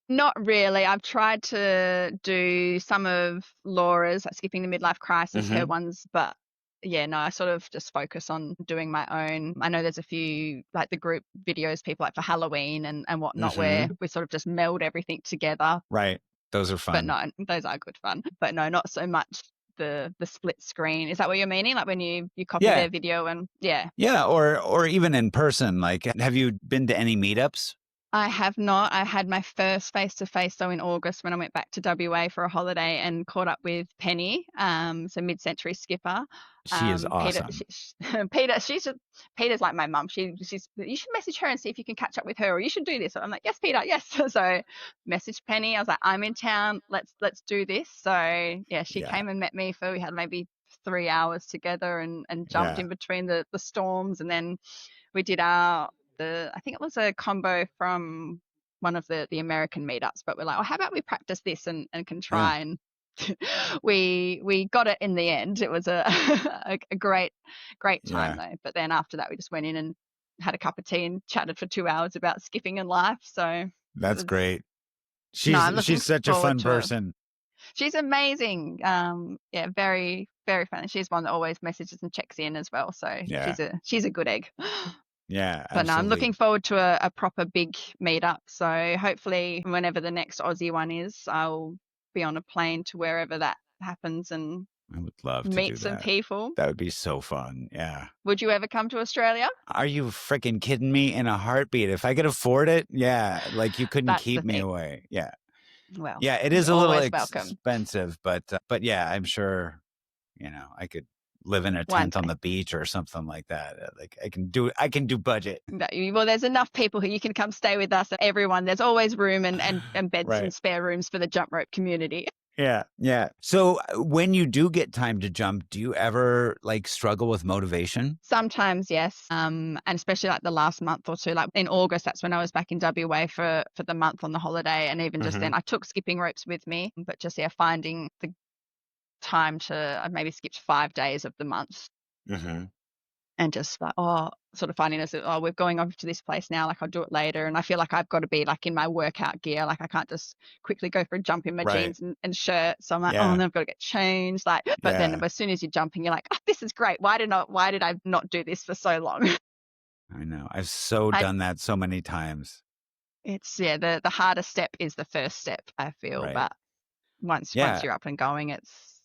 Not really. I've tried to do some of Laura's, like Skipping the Midlife Crisis, her ones, but yeah, no, I sort of just focus on doing my own. I know there's a few, like the group videos, people like for Halloween and whatnot, where we sort of just meld everything together. Right. Those are fun. But no, those are good fun. But no, not so much the split screen. Is that what you're meaning? Like when you copy their video and Yeah, or even in person. Like, have you been to any meetups? I have not. I had my first face-to-face though in August when I went back to WA for a holiday and caught up with Penny, so mid-century skipper. She is awesome. Peter's like my mum. You should message her and see if you can catch up with her, or you should do this. So I'm like, yes, Peter, yes. So messaged Penny. I was like, I'm in town. Let's do this. So yeah, she came and met me we had maybe 3 hours together and jumped in between the storms, and then we did I think it was a combo from one of the American meetups, but we're like, oh, how about we practice this and can try, and we got it in the end. It was a great time though. But then after that, we just went in and had a cup of tea and chatted for 2 hours about skipping and life. So that's great. She's such a fun person. She's amazing. Very, very funny. She's one that always messages and checks in as well. So she's a good egg. Yeah, But no, I'm absolutely. looking forward to a proper big meetup. So hopefully whenever the next Aussie one is, I'll be on a plane to wherever that happens and I would love to do meet some that. people. That would be so fun. Yeah. Would you ever come to Australia? Are you freaking kidding me? In a heartbeat. If I could afford it, yeah. Like you couldn't That's the keep me thing. away. Yeah. Well, Yeah, it is you're a little always welcome. expensive, but yeah, I'm sure, I could live in a One tent on day. the beach or something like that. Like I can do budget. No, well, there's enough people who you can come stay with us. Everyone, there's always room and beds and Right. spare rooms for the jump rope community. Yeah. Yeah. So when you do get time to jump, do you ever like struggle with motivation? Sometimes, yes. And especially like the last month or two, like in August, that's when I was back in WA for the month on the holiday. And even just then, I took skipping ropes with me, but just finding the time to I maybe skipped 5 days of the month Mm-hmm. and just like, sort of finding us, we're going off to this place now, like I'll do it later. And I feel like I've got to be like in my workout gear. Like I can't just quickly go for a jump in my Right. jeans and shirt. So I'm like, Yeah. and then I've got to get changed. Like, but then Yeah. as soon as you're jumping, you're like, this is great. Why did I not do this for so long? I know. I've so I, done that so many times. it's the hardest step is the first step, I feel. Right. But once Yeah. you're up and going, it's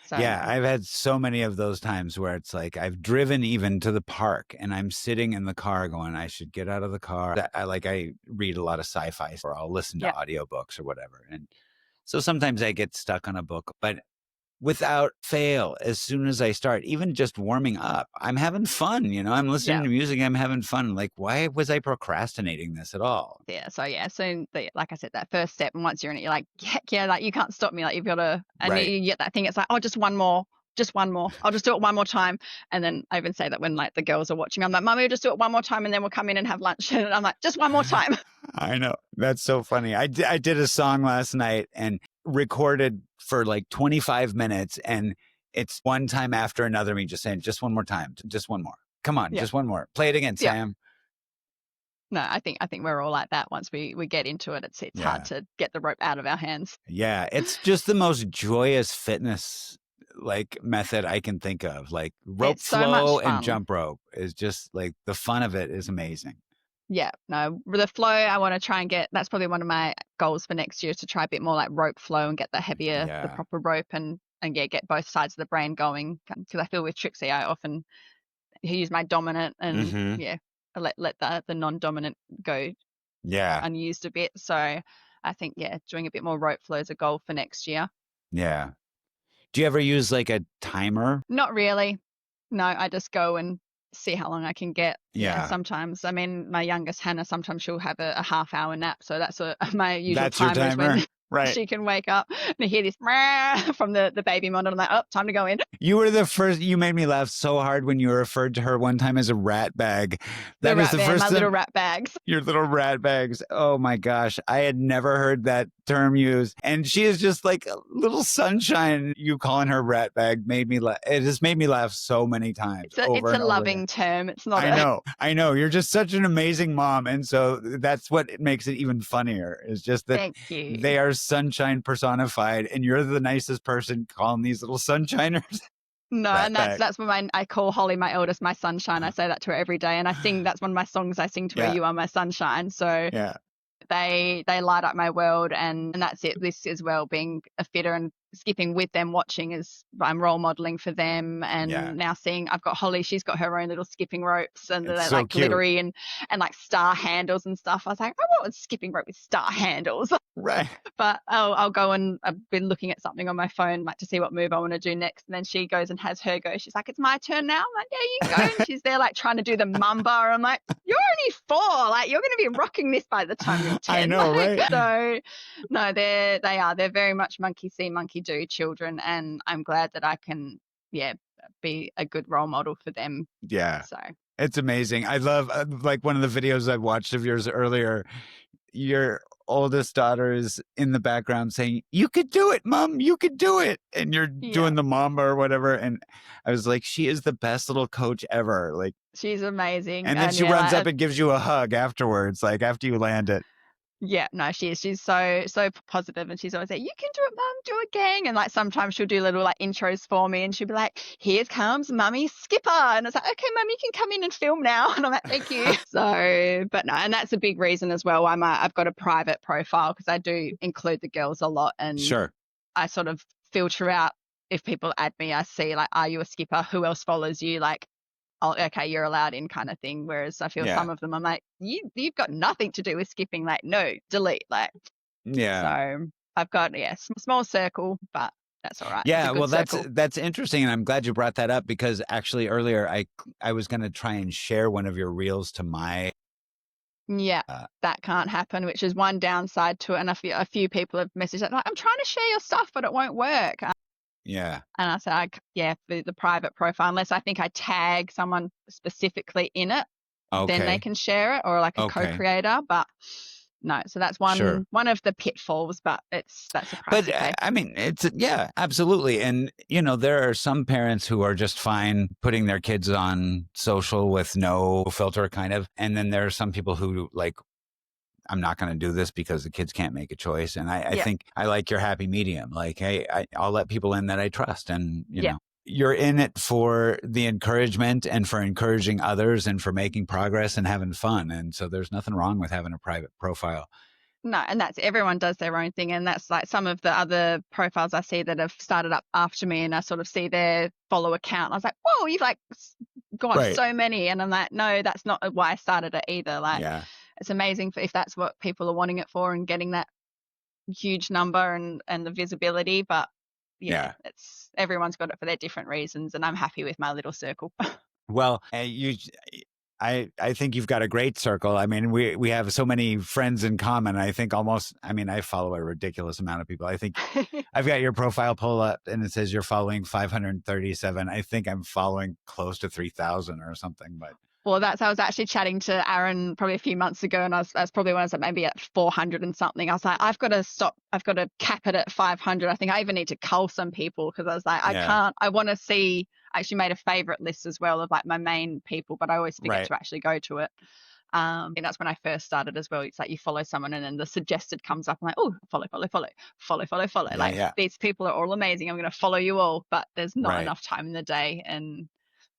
So Yeah, no. I've had so many of those times where it's like I've driven even to the park and I'm sitting in the car going, I should get out of the car. I read a lot of sci-fi or I'll listen to Yeah. audiobooks or whatever. And so sometimes I get stuck on a book, but without fail, as soon as I start, even just warming up, I'm having fun. I'm listening to music, I'm having fun. Like, why was I procrastinating this at all? So like I said, that first step, and once you're in it, you're like, heck yeah, like you can't stop me. Like you've got to, and Right. you get that thing. It's like, oh, just one more. I'll just do it one more time. And then I even say that when like the girls are watching, I'm like, Mummy, we'll just do it one more time and then we'll come in and have lunch. And I'm like, just one more time. I know. That's so funny. I did a song last night and recorded for like 25 minutes. And it's one time after another, me just saying, just one more time, just one more. Come on, just one more. Play it again, Sam. No, I think we're all like that. Once we get into it, it's hard to get the rope out of our hands. Yeah, it's just the most joyous fitness like method I can think of. Like rope flow and jump rope is just like the fun of it is amazing. Yeah, no, the flow I want to try and get. That's probably one of my goals for next year, is to try a bit more like rope flow and get the heavier, the proper rope and get both sides of the brain going. Because I feel with Trixie, I often use my dominant and I let the non-dominant go unused a bit. So I think doing a bit more rope flow is a goal for next year. Yeah. Do you ever use like a timer? Not really. No, I just go and see how long I can get. Yeah. Sometimes, I mean, my youngest Hannah, sometimes she'll have a half-hour nap. So that's my usual That's your timer. timer? When right. she can wake up and I hear this from the baby monitor. I'm like, oh, time to go in. You were the first. You made me laugh so hard when you referred to her one time as a rat bag. That was the first. My little rat bags. Your little rat bags. Oh my gosh, I had never heard that term used, and she is just like a little sunshine. You calling her rat bag made me laugh. It just made me laugh so many times. It's a loving term. It's not. I know. You're just such an amazing mom, and so that's what makes it even funnier. Is just that Thank you. They are sunshine personified, and you're the nicest person calling these little sunshiners. No, and that's when I call Holly, my eldest, my sunshine. I say that to her every day, and I sing. That's one of my songs I sing to her. You are my sunshine. So they light up my world, and that's it. This as well, being a fitter and skipping with them, watching as I'm role modeling for them, and now seeing I've got Holly. She's got her own little skipping ropes, and they're so like cute. Glittery and like star handles and stuff. I was like, I want a skipping rope with star handles. Right. But I'll go and I've been looking at something on my phone, like to see what move I want to do next. And then she goes and has her go. She's like, it's my turn now. I'm like, yeah, you go. And she's there like trying to do the mamba. I'm like, you're only 4. Like you're going to be rocking this by the time you're 10. I know, like, right? So no, they're very much monkey see, monkey do children. And I'm glad that I can, be a good role model for them. Yeah. So it's amazing. I love like one of the videos I watched of yours earlier. Your oldest daughter is in the background saying, you could do it, Mom, you could do it. And you're doing the mamba or whatever. And I was like, she is the best little coach ever. Like, she's amazing. And then she runs up and gives you a hug afterwards, like after you land it. Yeah, no, she is. She's so positive, and she's always like, "You can do it, mum. Do it, gang." And like sometimes she'll do little like intros for me, and she'll be like, "Here comes Mummy Skipper," and it's like, "Okay, Mum, you can come in and film now." And I'm like, "Thank you." So, but no, and that's a big reason as well why I've got a private profile, because I do include the girls a lot, and Sure. I sort of filter out if people add me. I see like, are you a skipper? Who else follows you? Like, oh, okay, you're allowed in, kind of thing. Whereas I feel Yeah. some of them, I'm like, you've got nothing to do with skipping. Like, no, delete. Like, Yeah. so I've got small circle, but that's all right. It's a Yeah, good well, circle. that's interesting, and I'm glad you brought that up, because actually earlier I was going to try and share one of your reels to my. Yeah, that can't happen, which is one downside to it. And a few people have messaged like, I'm trying to share your stuff, but it won't work. Yeah. And I said, the private profile, unless I think I tag someone specifically in it, then they can share it, or like a Okay. co-creator. But no, so that's Sure. one of the pitfalls, but that's a price But to pay. I mean, yeah, absolutely. And, there are some parents who are just fine putting their kids on social with no filter, kind of. And then there are some people who like, I'm not going to do this because the kids can't make a choice. And I think I like your happy medium. Like, hey, I'll let people in that I trust. And, you're in it for the encouragement and for encouraging others and for making progress and having fun. And so there's nothing wrong with having a private profile. No, and that's everyone does their own thing. And that's like some of the other profiles I see that have started up after me, and I sort of see their follower count. I was like, whoa, you've like got so many. And I'm like, no, that's not why I started it either. Like, it's amazing if that's what people are wanting it for and getting that huge number and the visibility. But it's everyone's got it for their different reasons. And I'm happy with my little circle. Well, I think you've got a great circle. I mean, we have so many friends in common. I think I follow a ridiculous amount of people. I think I've got your profile pull up and it says you're following 537. I think I'm following close to 3,000 or something, but. Well, I was actually chatting to Aaron probably a few months ago, and I was probably when I was at maybe at 400 and something. I was like, I've got to stop. I've got to cap it at 500. I think I even need to cull some people, because I was like, I want to see. I actually made a favorite list as well of like my main people, but I always forget to actually go to it. And that's when I first started as well. It's like you follow someone and then the suggested comes up. I'm like, oh, follow. These people are all amazing. I'm going to follow you all, but there's not enough time in the day.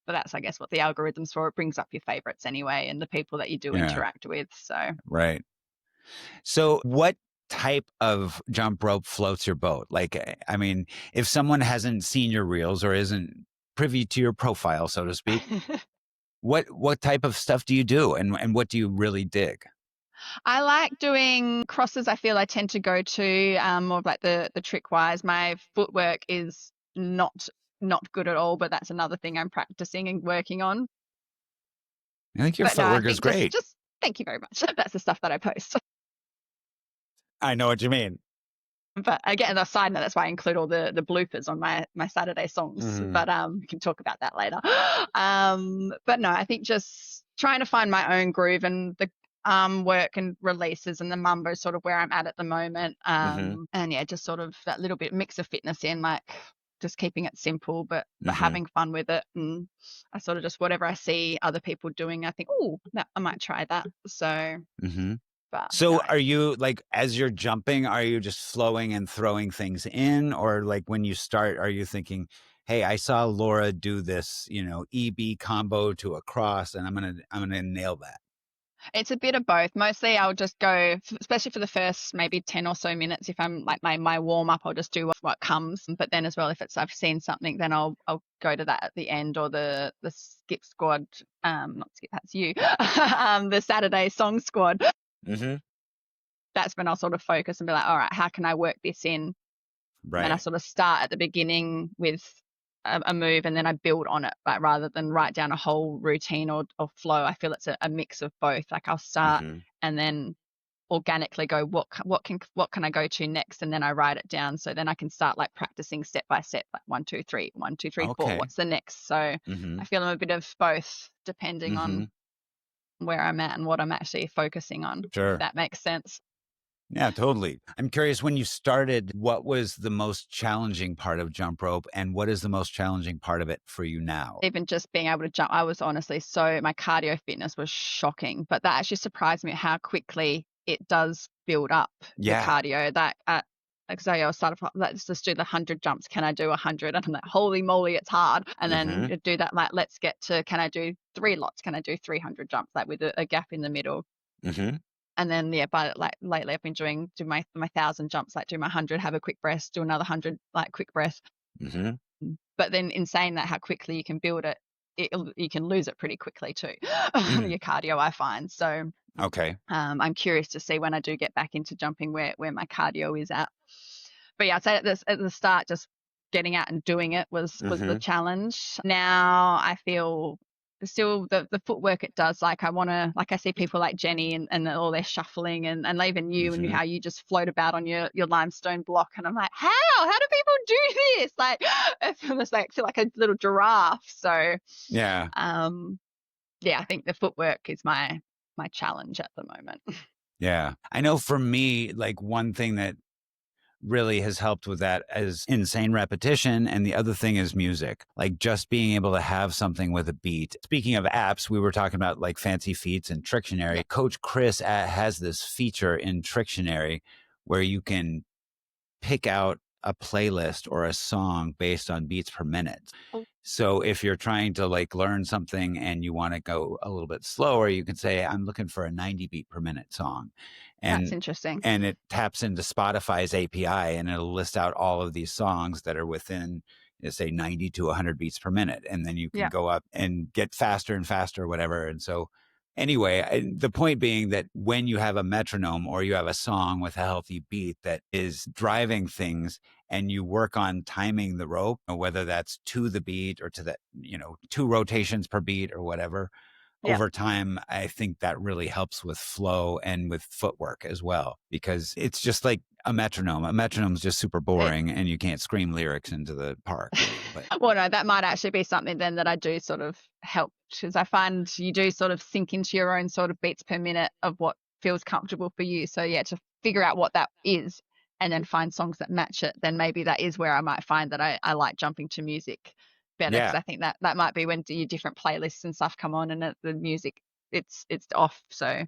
But that's, I guess, what the algorithm's for. It brings up your favorites anyway and the people that you do interact with. So right. So what type of jump rope floats your boat? Like, I mean, if someone hasn't seen your reels or isn't privy to your profile, so to speak, what type of stuff do you do, and what do you really dig? I like doing crosses. I feel I tend to go to more of like the trick wise. My footwork is not good at all, but that's another thing I'm practicing and working on. I think your footwork is great. Just thank you very much. That's the stuff that I post. I know what you mean. But again, a side note, that's why I include all the bloopers on my Saturday songs. Mm-hmm. But we can talk about that later. But no, I think just trying to find my own groove, and the work and releases and the mumbo is sort of where I'm at the moment. And yeah, just sort of that little bit mix of fitness in, like just keeping it simple, but having fun with it. And I sort of just whatever I see other people doing, I think, oh, I might try that. So. So are you like, as you're jumping, are you just flowing and throwing things in? Or like when you start, are you thinking, hey, I saw Laura do this, EB combo to a cross, and I'm going to nail that? It's a bit of both. Mostly I'll just go, especially for the first maybe 10 or so minutes. If I'm like my warm up, I'll just do what comes. But then as well, if I've seen something, then I'll go to that at the end, or the skip squad, not skip, that's you, the Saturday song squad. That's when I'll sort of focus and be like, all right, how can I work this in? Right. And I sort of start at the beginning with a move, and then I build on it, but rather than write down a whole routine or flow. I feel it's a mix of both. Like I'll start and then organically go, what can I go to next? And then I write it down. So then I can start like practicing step by step, like 1, 2, 3, 1, 2, 3, 4. What's the next? So I feel I'm a bit of both depending on where I'm at and what I'm actually focusing on. Sure. If that makes sense. Yeah, totally. I'm curious, when you started, what was the most challenging part of jump rope, and what is the most challenging part of it for you now? Even just being able to jump, I was honestly my cardio fitness was shocking, but that actually surprised me how quickly it does build up your Yeah. cardio. That like say I'll start off, let's just do the 100 jumps. Can I do 100? And I'm like, holy moly, it's hard. And then you do that, like, let's get to, can I do 3 lots? Can I do 300 jumps, like with a gap in the middle? And then, but like lately I've been do my 1,000 jumps, like do my 100, have a quick breath, do another 100, like quick breath. But then in saying that, how quickly you can build it, you can lose it pretty quickly too, your cardio, I find. So Okay. I'm curious to see when I do get back into jumping where my cardio is at. But yeah, I'd say at the start, just getting out and doing it was the challenge. Now I feel still the footwork it does, like I want to, like I see people like Jenny and all their shuffling and even you and how you just float about on your limestone block, and I'm like, how do people do this? Like I feel like a little giraffe. So yeah, I think the footwork is my challenge at the moment. yeah. I know for me, like one thing that really has helped with that is insane repetition. And the other thing is music, like just being able to have something with a beat. Speaking of apps, we were talking about like Fancy Feats and Trictionary. Yeah. Coach Chris has this feature in Trictionary where you can pick out a playlist or a song based on beats per minute. So if you're trying to like learn something and you want to go a little bit slower, you can say, I'm looking for a 90 beat per minute song. And that's interesting. And it taps into Spotify's API and it'll list out all of these songs that are within, say, 90 to 100 beats per minute. And then you can go up and get faster and faster, whatever. And so anyway, the point being that when you have a metronome or you have a song with a healthy beat that is driving things and you work on timing the rope, whether that's to the beat or to the, 2 rotations per beat or whatever, over time, I think that really helps with flow and with footwork as well, because it's just like a metronome. A metronome's just super boring and you can't scream lyrics into the park. But well, no, that might actually be something then that I do sort of help, because I find you do sort of sink into your own sort of beats per minute of what feels comfortable for you. So yeah, to figure out what that is and then find songs that match it, then maybe that is where I might find that I like jumping to music better, because I think that might be when your different playlists and stuff come on and the music it's off. So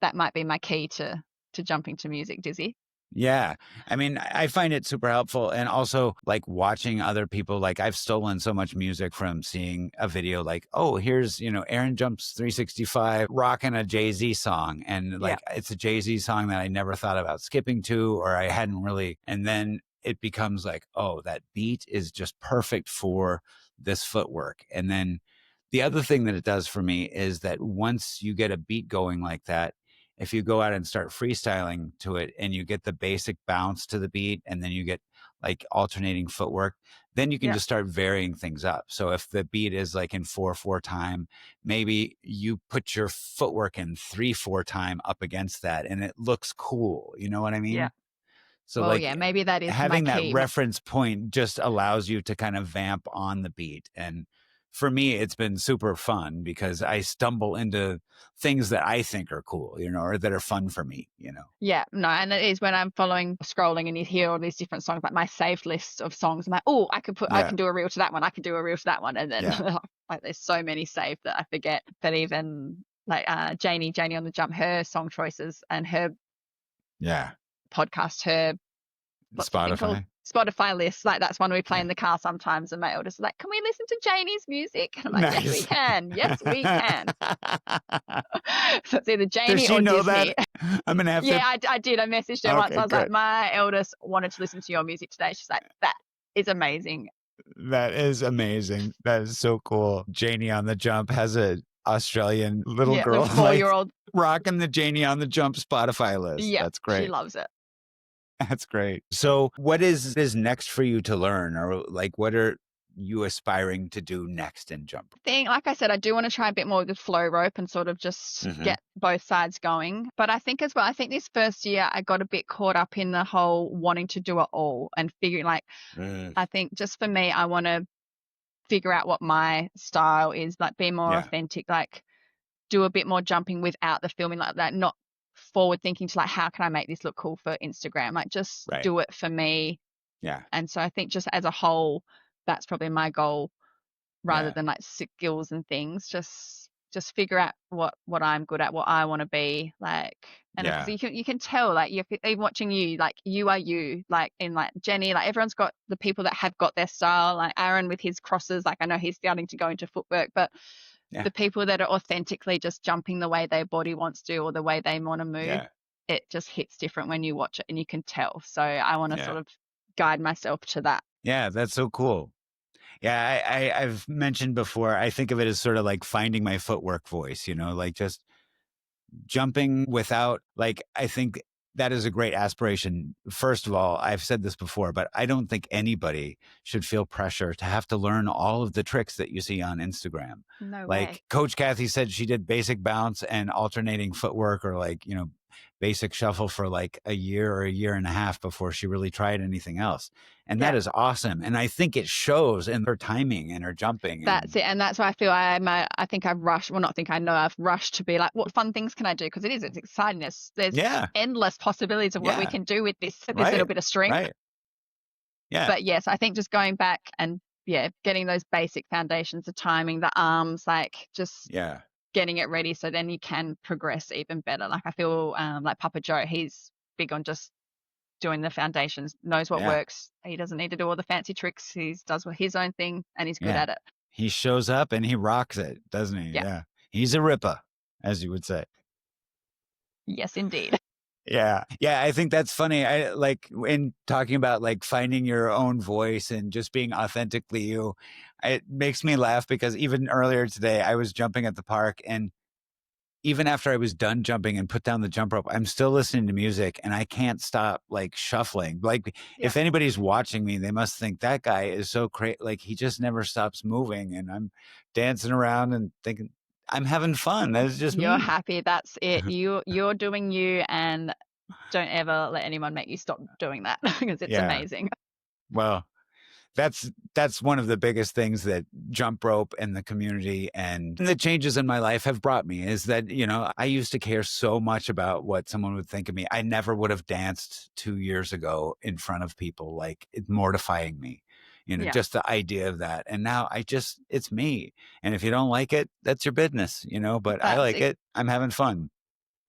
that might be my key to jumping to music, Dizzy. yeah, I mean, I find it super helpful. And also like watching other people, like I've stolen so much music from seeing a video like, oh, here's, Aaron Jumps 365 rocking a Jay-Z song. And like, it's a Jay-Z song that I never thought about skipping to, or I hadn't really. And then it becomes like, oh, that beat is just perfect for this footwork. And then the other thing that it does for me is that once you get a beat going like that, if you go out and start freestyling to it and you get the basic bounce to the beat and then you get like alternating footwork, then you can just start varying things up. So if the beat is like in 4/4 time, maybe you put your footwork in 3/4 time up against that and it looks cool. You know what I mean? Yeah. So well, like maybe that is having my that key. reference point just allows you to kind of vamp on the beat. And for me, it's been super fun because I stumble into things that I think are cool, or that are fun for me, Yeah, no, and it is when I'm scrolling and you hear all these different songs, like my saved list of songs. I'm like, oh, I can do a reel to that one. I can do a reel to that one. And then like there's so many saved that I forget. But even like Janie on the Jump, her song choices and her podcast, her Spotify list, like that's one we play in the car sometimes, and my eldest is like, can we listen to Janie's music? And I'm like, yes we can, so it's either Janie Does she or know Disney. that? I'm gonna have to. I did. I messaged her once. I was like, my eldest wanted to listen to your music today. She's like, that is amazing. That is amazing. That is so cool. Janie on the Jump has a Australian little girl, the 4-year-old, rocking the Janie on the Jump Spotify list. Yeah, that's great. She loves it. That's great. So what is next for you to learn, or like what are you aspiring to do next in jump? Like I said, I do want to try a bit more with the flow rope and sort of just get both sides going. But I think as well, this first year I got a bit caught up in the whole wanting to do it all and figuring like, I think just for me, I want to figure out what my style is, like be more authentic, like do a bit more jumping without the filming like that, not forward thinking to like, how can I make this look cool for Instagram? Like just do it for me. Yeah. And so I think just as a whole, that's probably my goal rather than like skills and things, just just figure out what I'm good at, what I want to be like. And Yeah. you can tell, like, you're even watching you, like, you are you, like, in like Jenny, like everyone's got the people that have got their style, like Aaron with his crosses, like I know he's starting to go into footwork, but Yeah. the people that are authentically just jumping the way their body wants to or the way they want to move, Yeah. it just hits different when you watch it and you can tell. So I want to Yeah. sort of guide myself to that. Yeah, that's so cool. Yeah, I've mentioned before, I think of it as sort of like finding my footwork voice, like just jumping without, like, I think that is a great aspiration. First of all, I've said this before, but I don't think anybody should feel pressure to have to learn all of the tricks that you see on Instagram. No way. Like Coach Kathy said, she did basic bounce and alternating footwork, or like, basic shuffle for like a year or a year and a half before she really tried anything else. And that is awesome. And I think it shows in her timing and her jumping. That's it. And that's why I feel I think I've rushed. Well, not think I know I've rushed to be like, what fun things can I do? Because it's exciting. There's endless possibilities of what we can do with this little bit of string. Right. Yeah. But yes, I think just going back and getting those basic foundations, the timing, the arms, like just getting it ready so then you can progress even better. Like I feel like Papa Joe, he's big on just doing the foundations, knows what works. He doesn't need to do all the fancy tricks. He does his own thing and he's good at it. He shows up and he rocks it, doesn't he? Yeah. He's a ripper, as you would say. Yes, indeed. Yeah. Yeah. I think that's funny. I like in talking about like finding your own voice and just being authentically you. It makes me laugh because even earlier today, I was jumping at the park, and even after I was done jumping and put down the jump rope, I'm still listening to music and I can't stop like shuffling. Like if anybody's watching me, they must think that guy is so crazy. Like he just never stops moving, and I'm dancing around and thinking I'm having fun. That's just You're me. happy. That's it. You're doing you, and don't ever let anyone make you stop doing that because it's amazing. Well, that's one of the biggest things that jump rope and the community and the changes in my life have brought me, is that, I used to care so much about what someone would think of me. I never would have danced 2 years ago in front of people, like it mortifying me, just the idea of that. And now it's me. And if you don't like it, that's your business, but I like it. I'm having fun.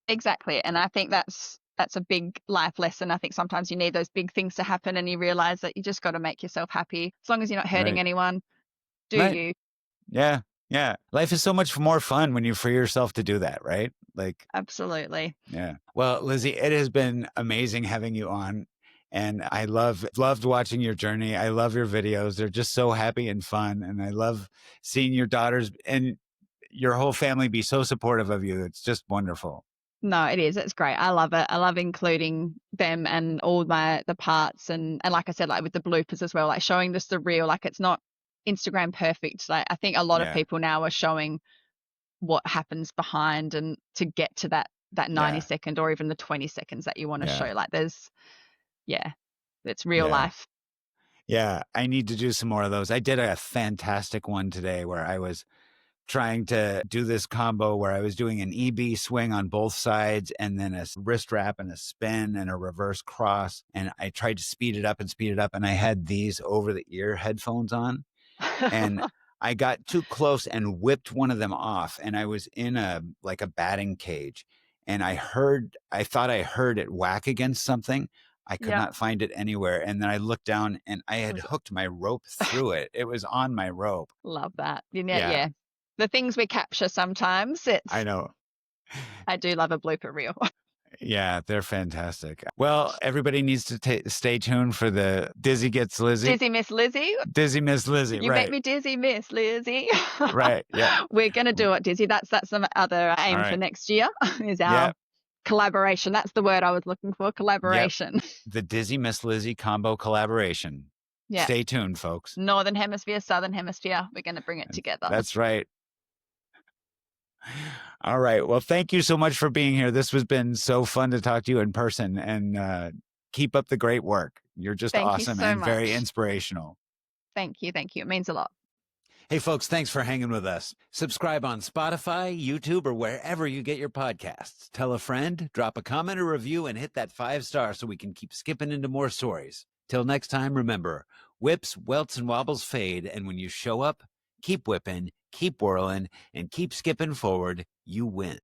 Exactly. And I think that's a big life lesson. I think sometimes you need those big things to happen and you realize that you just got to make yourself happy. As long as you're not hurting anyone, do you? Yeah. Yeah. Life is so much more fun when you free yourself to do that, right? Like, absolutely. Yeah. Well, Lizzie, it has been amazing having you on. And I loved watching your journey. I love your videos. They're just so happy and fun. And I love seeing your daughters and your whole family be so supportive of you. It's just wonderful. No, it is. It's great. I love it. I love including them and all the parts and like I said, like with the bloopers as well, like showing just the real, like it's not Instagram perfect. Like I think a lot of people now are showing what happens behind and to get to that 90-second or even the 20 seconds that you want to show. Like there's it's real life. Yeah, I need to do some more of those. I did a fantastic one today where I was trying to do this combo where I was doing an EB swing on both sides and then a wrist wrap and a spin and a reverse cross. And I tried to speed it up. And I had these over the ear headphones on and I got too close and whipped one of them off. And I was in a batting cage, and I thought I heard it whack against something. I could not find it anywhere. And then I looked down and I had hooked my rope through it. It was on my rope. Love that. Yeah. The things we capture sometimes. I know. I do love a blooper reel. Yeah, they're fantastic. Well, everybody needs to stay tuned for the Dizzy Gets Lizzie. Dizzy Miss Lizzie. Dizzy Miss Lizzie, you make me dizzy, Miss Lizzie. Right, yeah. We're going to do it, Dizzy. That's some other aim for next year is our collaboration. That's the word I was looking for, collaboration. Yep. The Dizzy Miss Lizzie combo collaboration. Yeah. Stay tuned, folks. Northern Hemisphere, Southern Hemisphere. We're going to bring it together. That's right. All right. Well, thank you so much for being here. This has been so fun to talk to you in person, and keep up the great work. You're just awesome and very inspirational. Thank you. Thank you. It means a lot. Hey, folks, thanks for hanging with us. Subscribe on Spotify, YouTube, or wherever you get your podcasts. Tell a friend, drop a comment or review, and hit that 5-star so we can keep skipping into more stories. Till next time, remember, whips, welts, and wobbles fade, and when you show up, keep whipping, keep whirling, and keep skipping forward. You win.